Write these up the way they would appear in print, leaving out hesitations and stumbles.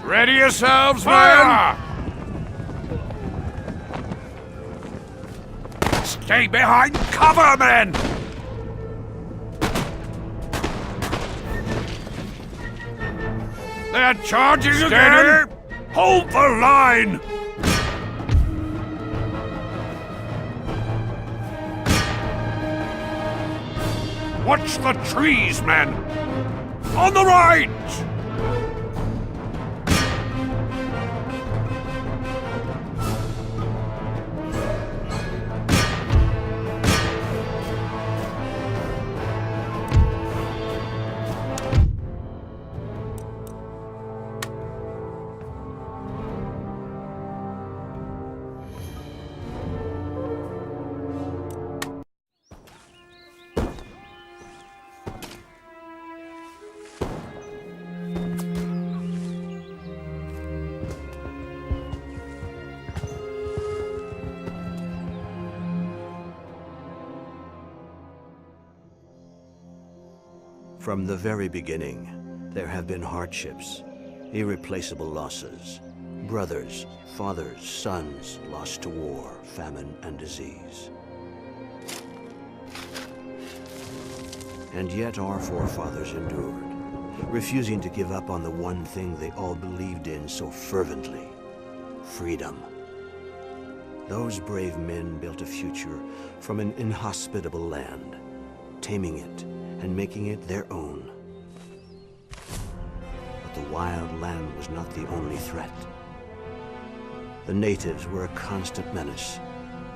Ready yourselves, men! Stay behind cover, men! They're charging again! Hold the line! Watch the trees, men! On the right! From the very beginning, there have been hardships, irreplaceable losses. Brothers, fathers, sons lost to war, famine, and disease. And yet our forefathers endured, refusing to give up on the one thing they all believed in so fervently: freedom. Those brave men built a future from an inhospitable land, taming it and making it their own. But the wild land was not the only threat. The natives were a constant menace,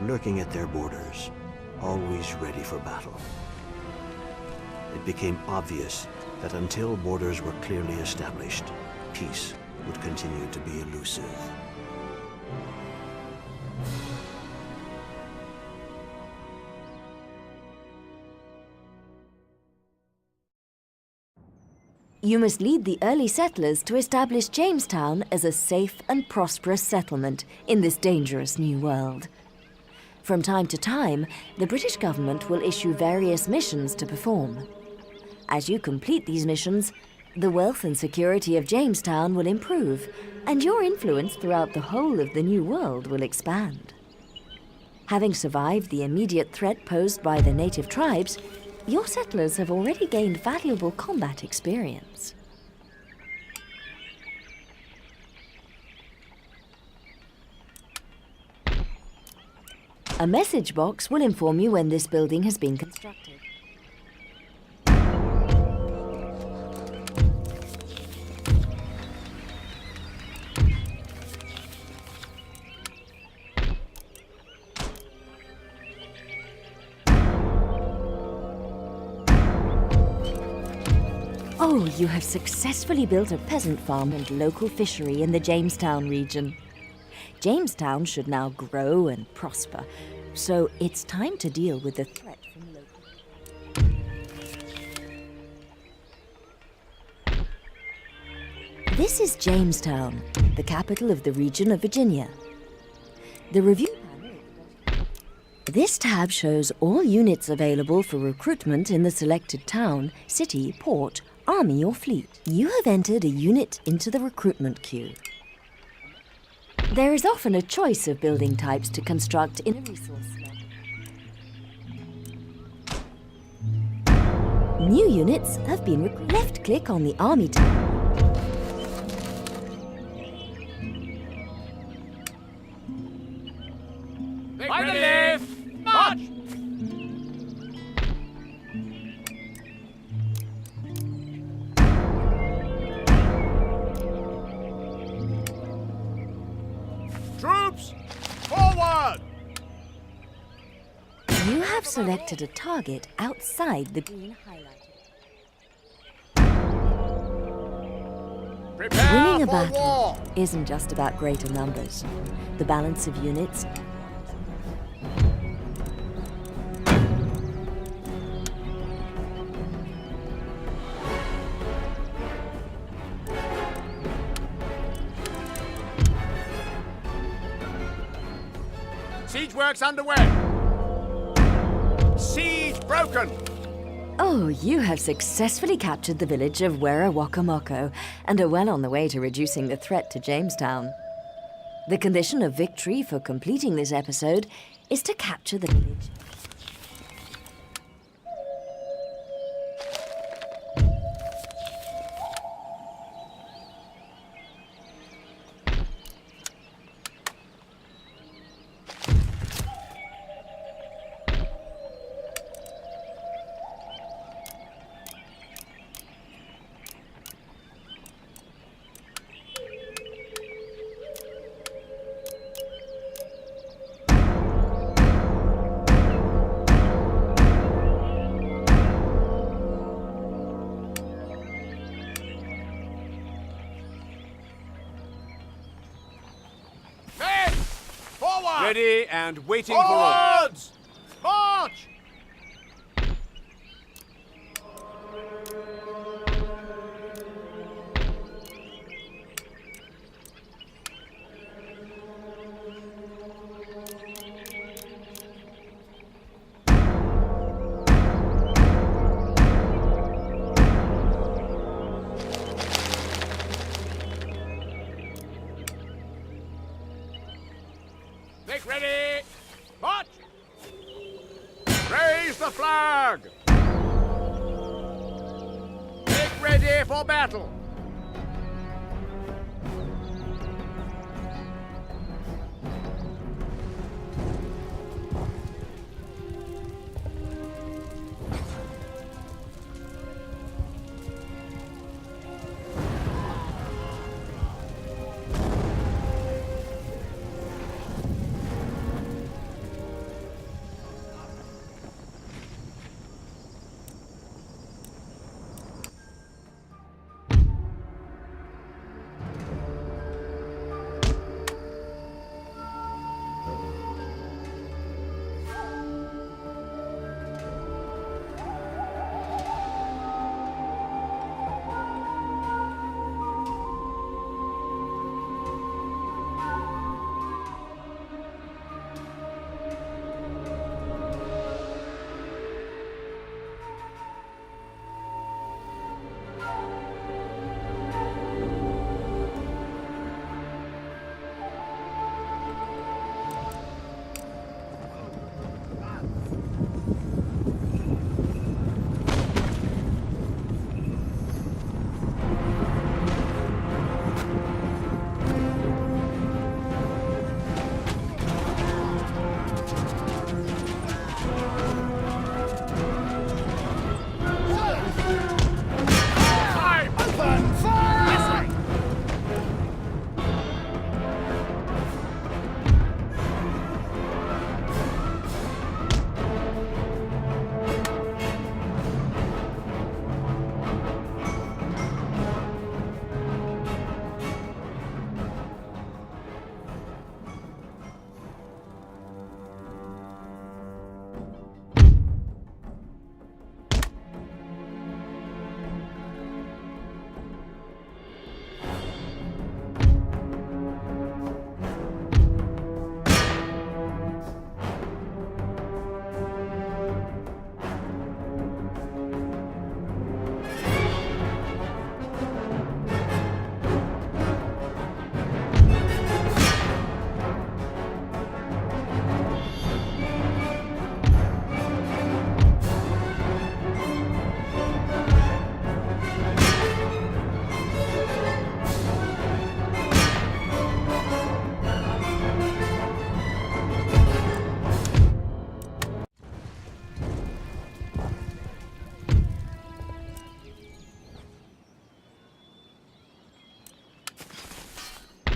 lurking at their borders, always ready for battle. It became obvious that until borders were clearly established, peace would continue to be elusive. You must lead the early settlers to establish Jamestown as a safe and prosperous settlement in this dangerous new world. From time to time, the British government will issue various missions to perform. As you complete these missions, the wealth and security of Jamestown will improve, and your influence throughout the whole of the new world will expand. Having survived the immediate threat posed by the native tribes, your settlers have already gained valuable combat experience. A message box will inform you when this building has been constructed. Oh, you have successfully built a peasant farm and local fishery in the Jamestown region. Jamestown should now grow and prosper, so it's time to deal with the threat from local. This is Jamestown, the capital of the region of Virginia. The review panel. This tab shows all units available for recruitment in the selected town, city, port, army or fleet. You have entered a unit into the recruitment queue. There is often a choice of building types to construct in a resource slot. New units have been recruited. Left-click on the Army tab. By the left! March! Troops, forward! You have selected a target outside the green highlighted. Prepare Winning a for battle war! isn't just about greater numbers. The balance of units. Siege works underway. Siege broken. Oh, you have successfully captured the village of Werawakamoko and are well on the way to reducing the threat to Jamestown. The condition of victory for completing this episode is to capture the village. Ready and waiting for orders. March! Make ready! March! Raise the flag! Make ready for battle!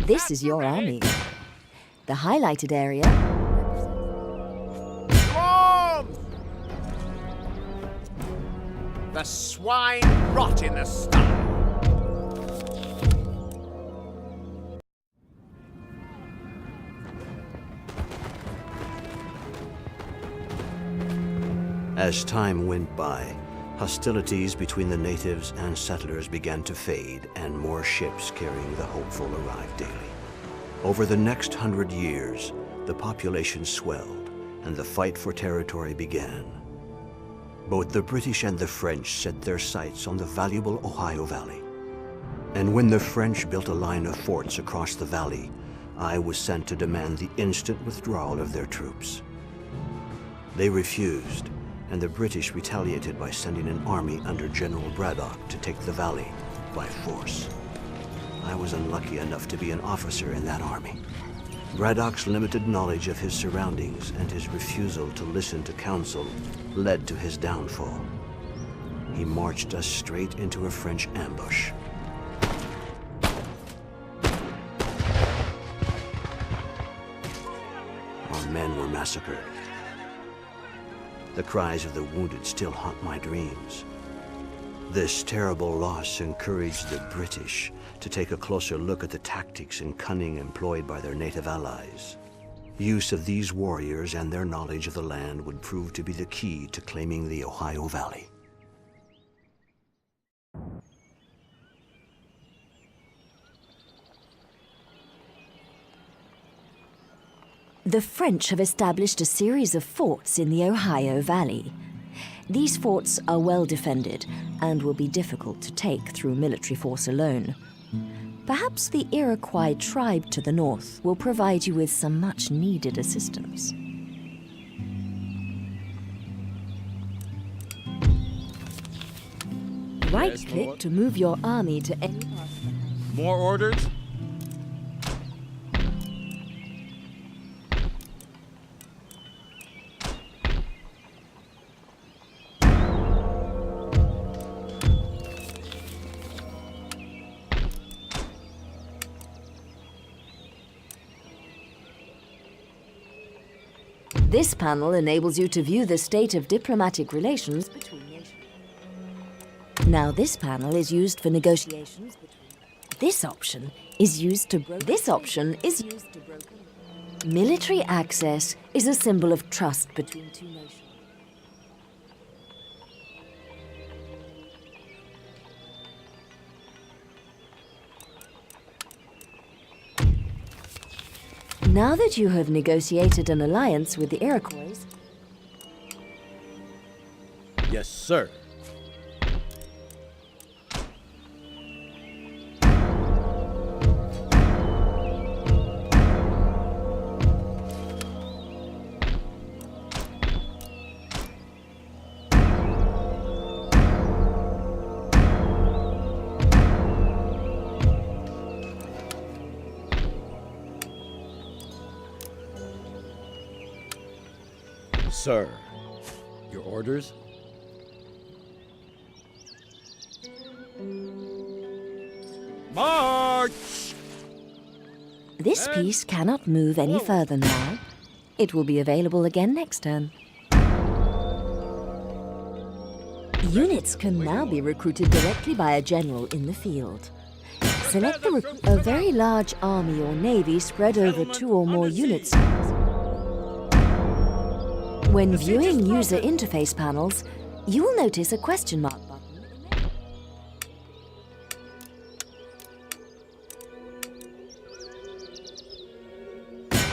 This is your army. The highlighted area. Arms! The swine rot in the sty. As time went by, hostilities between the natives and settlers began to fade, and more ships carrying the hopeful arrived daily. Over the next 100 years, the population swelled, and the fight for territory began. Both the British and the French set their sights on the valuable Ohio Valley. And when the French built a line of forts across the valley, I was sent to demand the instant withdrawal of their troops. They refused, and the British retaliated by sending an army under General Braddock to take the valley by force. I was unlucky enough to be an officer in that army. Braddock's limited knowledge of his surroundings and his refusal to listen to counsel led to his downfall. He marched us straight into a French ambush. Our men were massacred. The cries of the wounded still haunt my dreams. This terrible loss encouraged the British to take a closer look at the tactics and cunning employed by their native allies. Use of these warriors and their knowledge of the land would prove to be the key to claiming the Ohio Valley. The French have established a series of forts in the Ohio Valley. These forts are well defended and will be difficult to take through military force alone. Perhaps the Iroquois tribe to the north will provide you with some much-needed assistance. Right-click to move your army to any part of the house. More orders? This panel enables you to view the state of diplomatic relations between nations. Now this panel is used for negotiations between... This option is used to broker... Military access is a symbol of trust between two nations. Now that you have negotiated an alliance with the Iroquois... Yes, sir. Sir, your orders? March! This piece cannot move any further now. It will be available again next turn. Units can now be recruited directly by a general in the field. Select a very large army or navy spread over 2 or more units. When viewing user interface panels, you will notice a question mark button.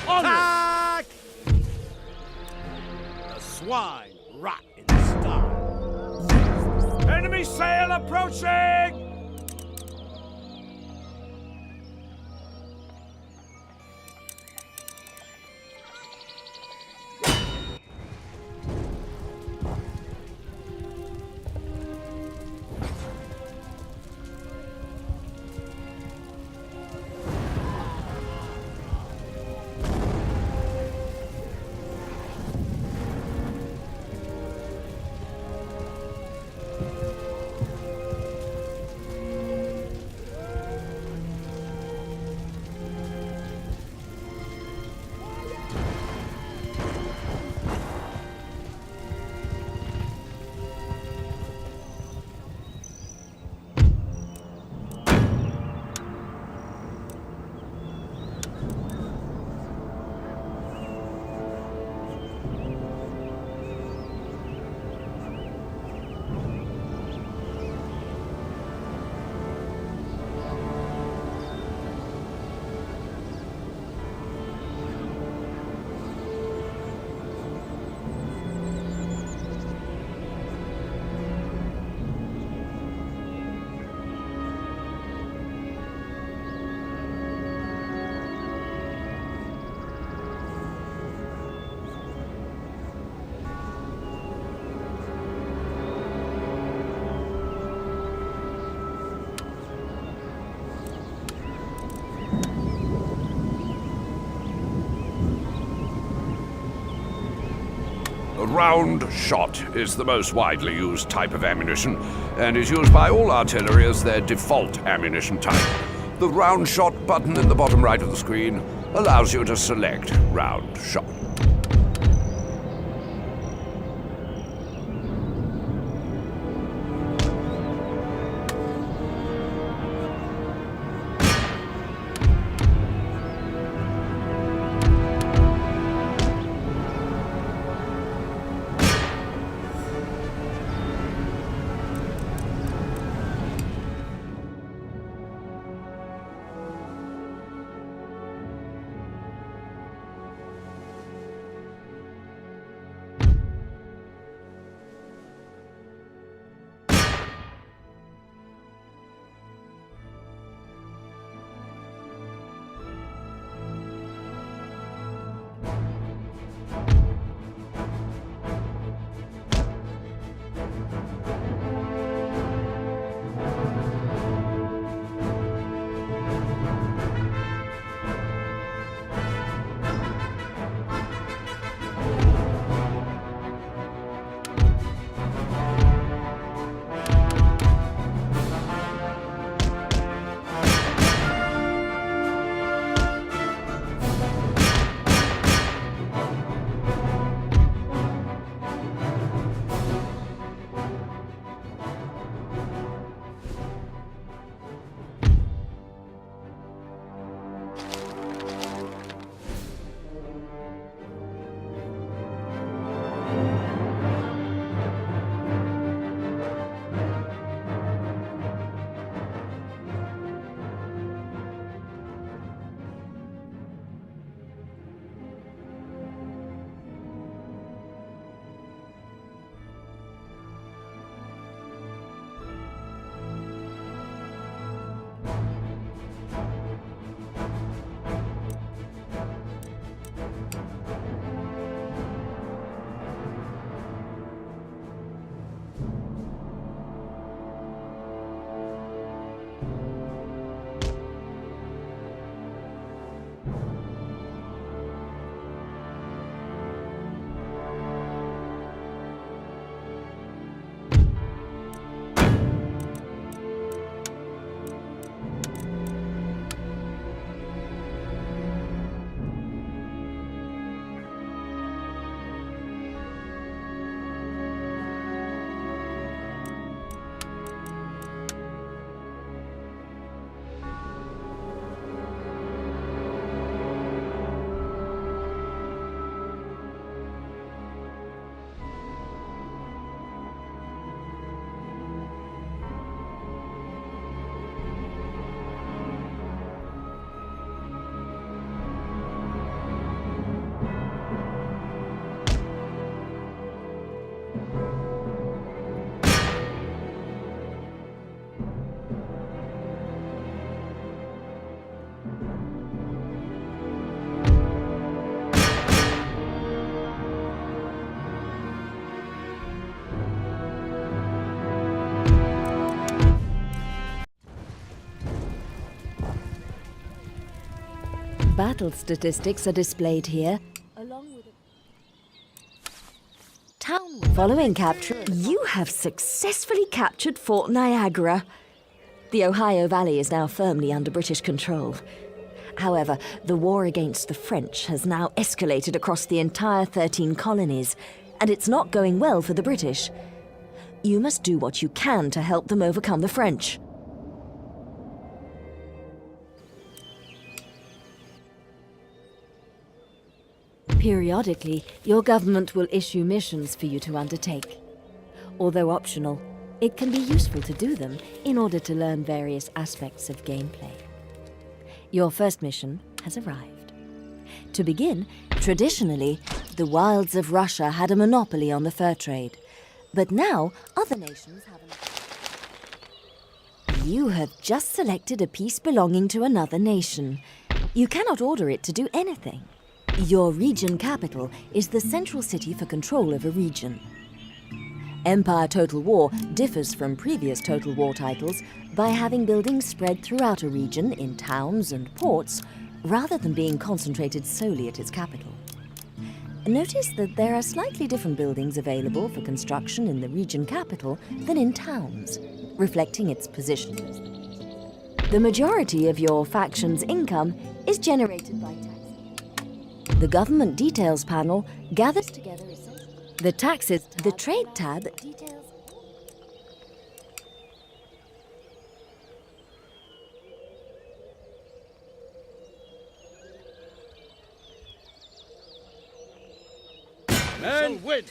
Attack! The swine rot in the sty. Enemy sail approaching! round shot is the most widely used type of ammunition, and is used by all artillery as their default ammunition type. The round shot button in the bottom right of the screen allows you to select round shot. Battle statistics are displayed here, along with town. Following capture, you have successfully captured Fort Niagara. The Ohio Valley is now firmly under British control. However, the war against the French has now escalated across the entire 13 colonies, and it's not going well for the British. You must do what you can to help them overcome the French. Periodically, your government will issue missions for you to undertake. Although optional, it can be useful to do them in order to learn various aspects of gameplay. Your first mission has arrived. To begin, traditionally, the wilds of Russia had a monopoly on the fur trade, but now other nations have You have just selected a piece belonging to another nation. You cannot order it to do anything. Your region capital is the central city for control of a region. Empire Total War differs from previous Total War titles by having buildings spread throughout a region in towns and ports, rather than being concentrated solely at its capital. Notice that there are slightly different buildings available for construction in the region capital than in towns, reflecting its position. The majority of your faction's income is generated by taxes. The government details panel gathers together the taxes, the trade tab details. Men, win!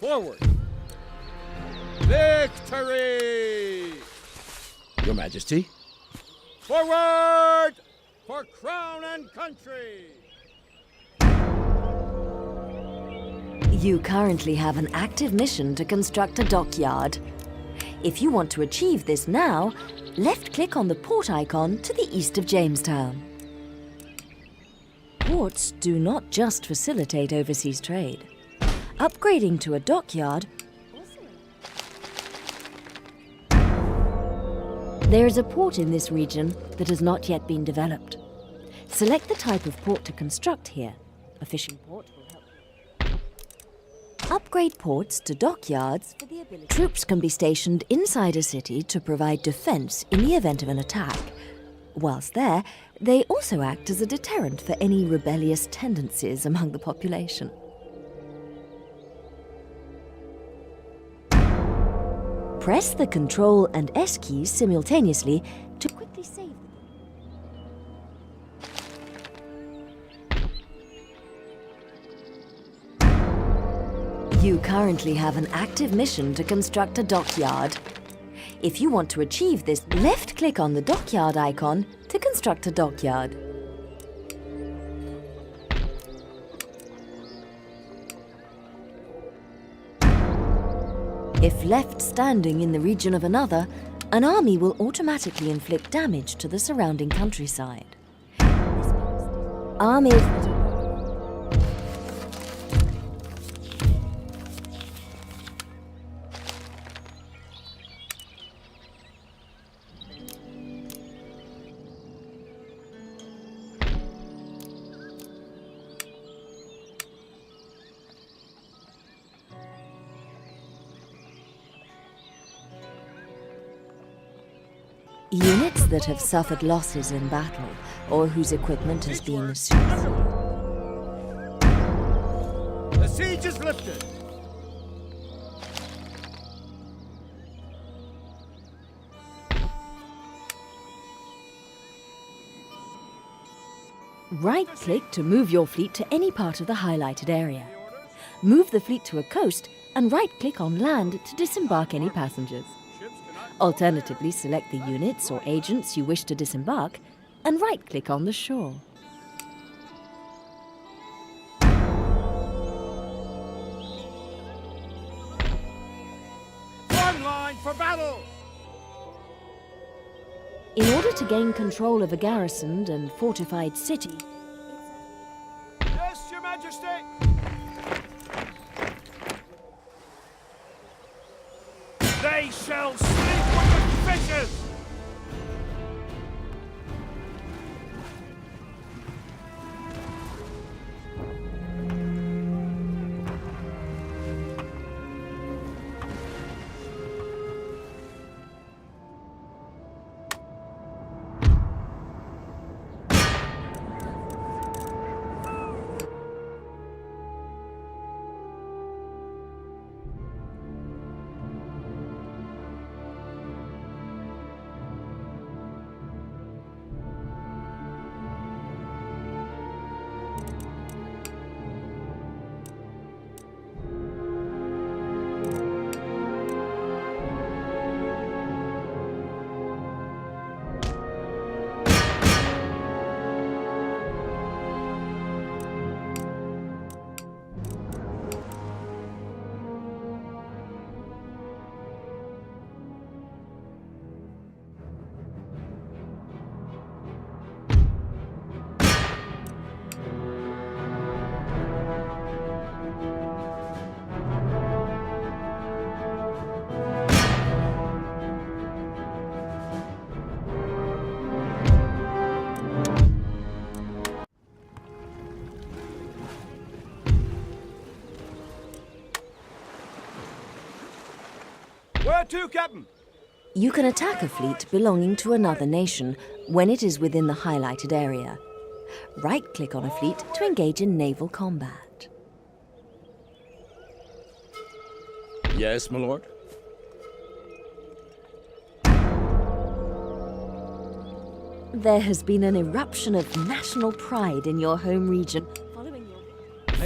Forward! Victory! Your Majesty? Forward! For crown and country! You currently have an active mission to construct a dockyard. If you want to achieve this now, left-click on the port icon to the east of Jamestown. Ports do not just facilitate overseas trade. Upgrading to a dockyard. There is a port in this region that has not yet been developed. Select the type of port to construct here. A fishing port will help. Upgrade ports to dockyards for the ability. Troops can be stationed inside a city to provide defense in the event of an attack. Whilst there, they also act as a deterrent for any rebellious tendencies among the population. Press the Ctrl and S keys simultaneously to quickly save them. You currently have an active mission to construct a dockyard. If you want to achieve this, left-click on the dockyard icon to construct a dockyard. If left standing in the region of another, an army will automatically inflict damage to the surrounding countryside. Armies that are units that have suffered losses in battle or whose equipment has been seized. The siege is lifted! Right-click to move your fleet to any part of the highlighted area. Move the fleet to a coast and right-click on land to disembark any passengers. Alternatively, select the units or agents you wish to disembark and right-click on the shore. One line for battle! In order to gain control of a garrisoned and fortified city, Yes, Your Majesty! They shall sleep with the fishes! That too, Captain. You can attack a fleet belonging to another nation when it is within the highlighted area. Right-click on a fleet to engage in naval combat. Yes, my lord. There has been an eruption of national pride in your home region.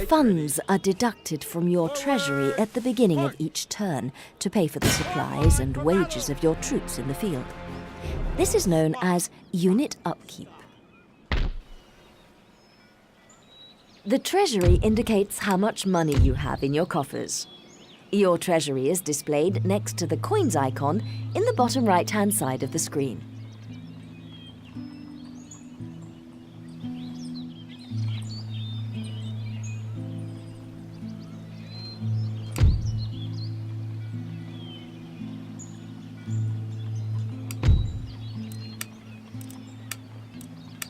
Funds are deducted from your treasury at the beginning of each turn to pay for the supplies and wages of your troops in the field. This is known as unit upkeep. The treasury indicates how much money you have in your coffers. Your treasury is displayed next to the coins icon in the bottom right-hand side of the screen.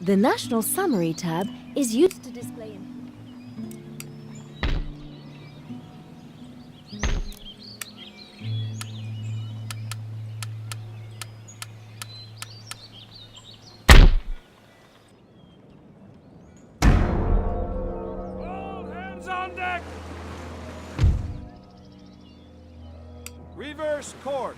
The National Summary tab is used to display... All hands on deck! Reverse course.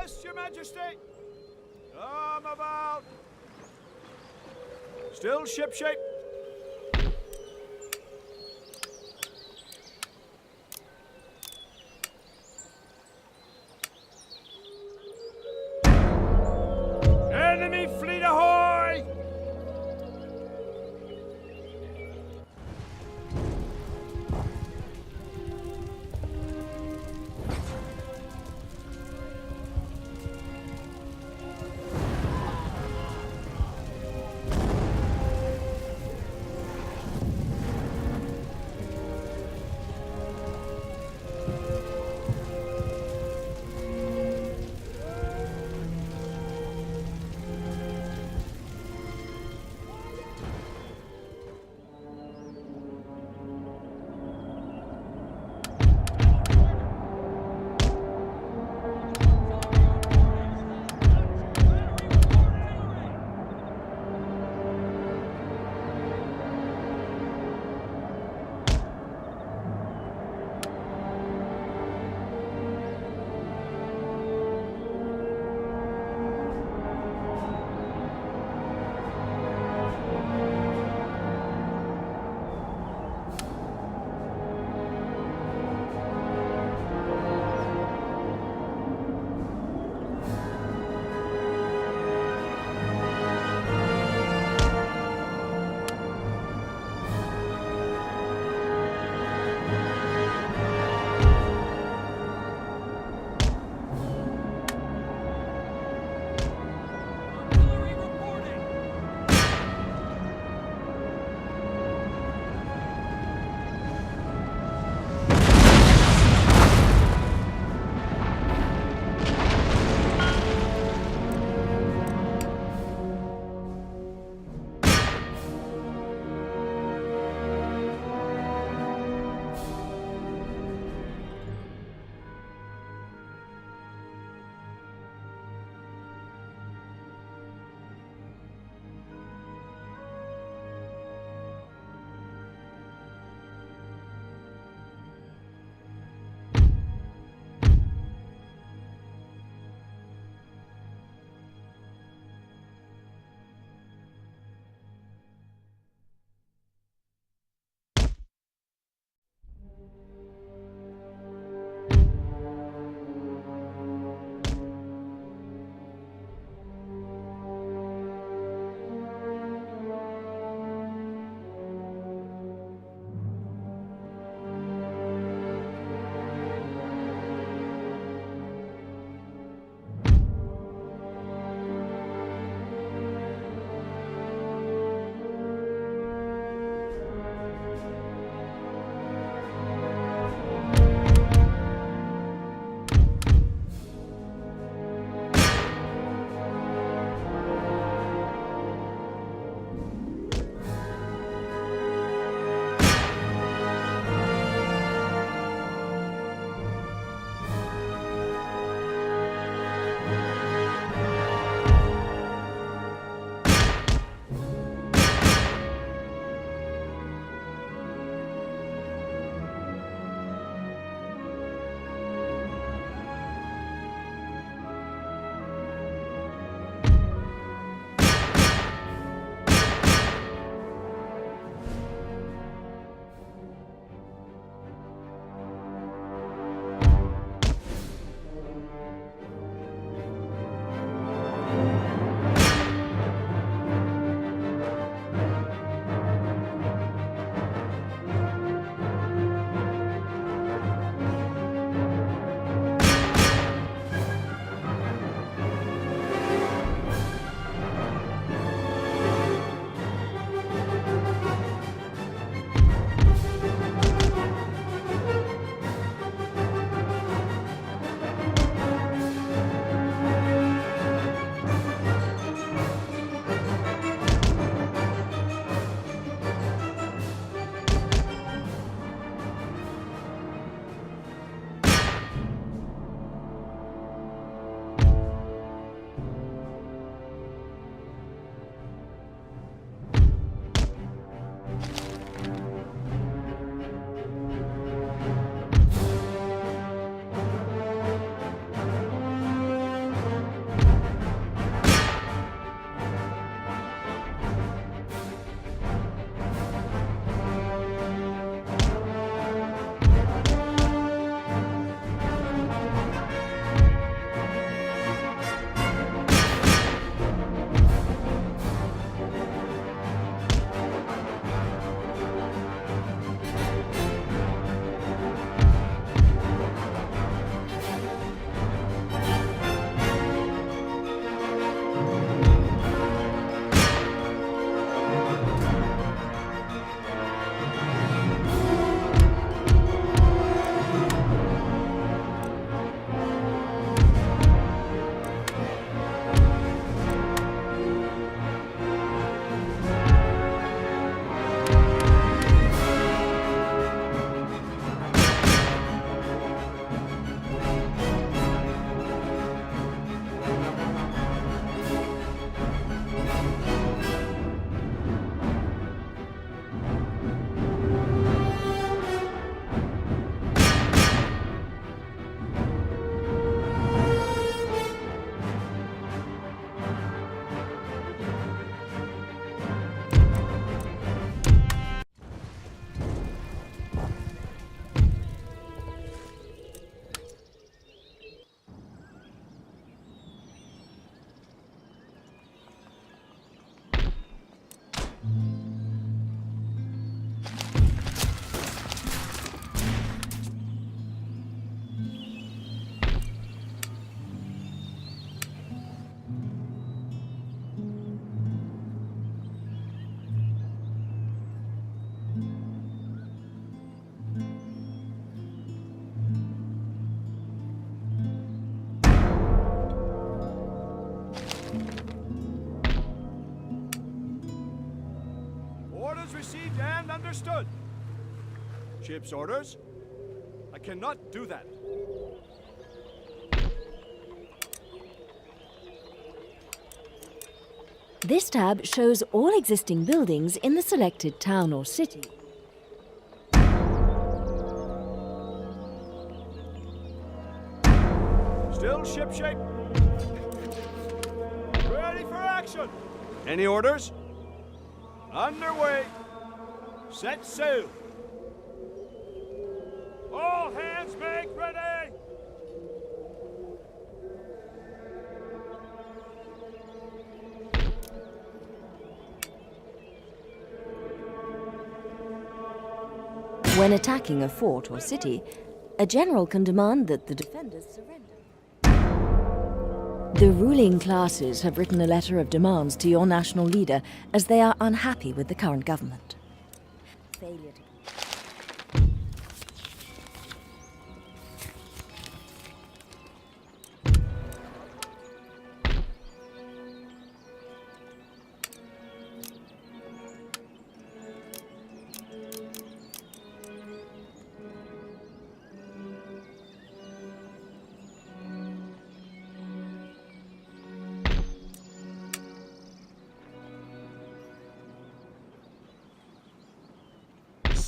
Yes, Your Majesty. I'm about. Still shipshape. Enemy fleet ahoy! Understood. Ship's orders? I cannot do that. This tab shows all existing buildings in the selected town or city. Still shipshape. Ready for action. Any orders? Underway. Set sail. All hands make ready. When attacking a fort or city, a general can demand that the defenders surrender. The ruling classes have written a letter of demands to your national leader as they are unhappy with the current government. Failure to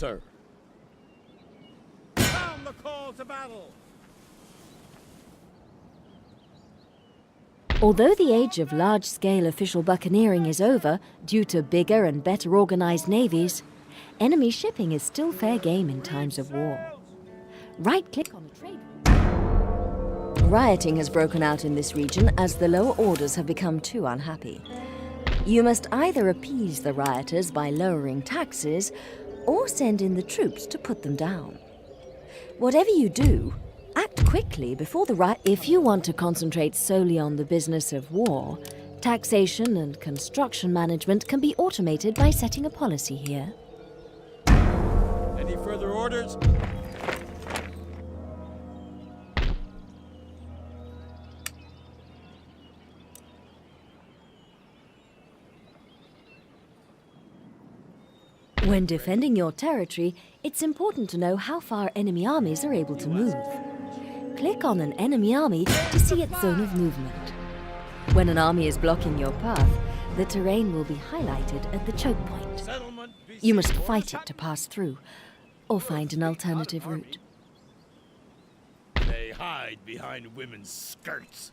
Sir. Sound the call to battle. Although the age of large-scale official buccaneering is over due to bigger and better organized navies, enemy shipping is still fair game in times of war. Right-click on a trade route. Rioting has broken out in this region as the lower orders have become too unhappy. You must either appease the rioters by lowering taxes or send in the troops to put them down. Whatever you do, act quickly before the riot. If you want to concentrate solely on the business of war, taxation and construction management can be automated by setting a policy here. Any further orders? When defending your territory, it's important to know how far enemy armies are able to move. Click on an enemy army to see its zone of movement. When an army is blocking your path, the terrain will be highlighted at the choke point. Settlement. You must fight it to pass through, or find an alternative route. They hide behind women's skirts.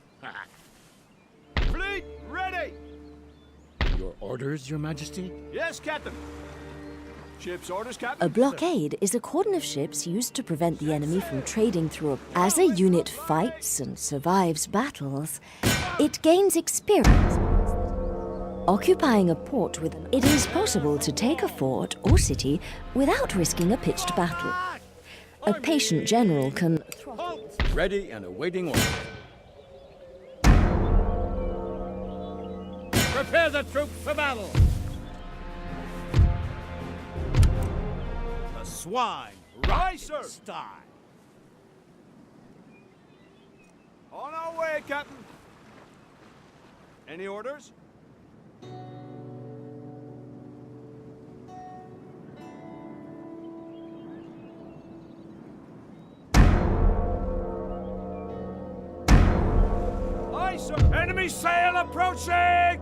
Fleet ready. Your orders, Your Majesty? Yes, Captain. Ship's orders, Captain. A blockade is a cordon of ships used to prevent the enemy from trading through a... As a unit fights and survives battles, it gains experience. Occupying a port with... It is possible to take a fort or city without risking a pitched battle. A patient general can... Ready and awaiting orders. Prepare the troops for battle. The swine Aye, sir. style. On our way, Captain. Any orders? Aye, sir. Enemy sail approaching!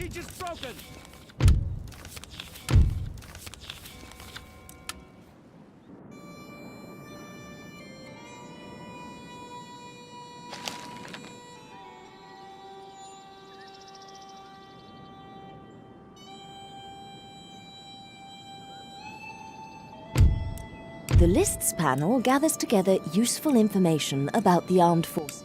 siege is broken! The lists panel gathers together useful information about the armed forces.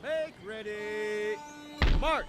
Make ready! March!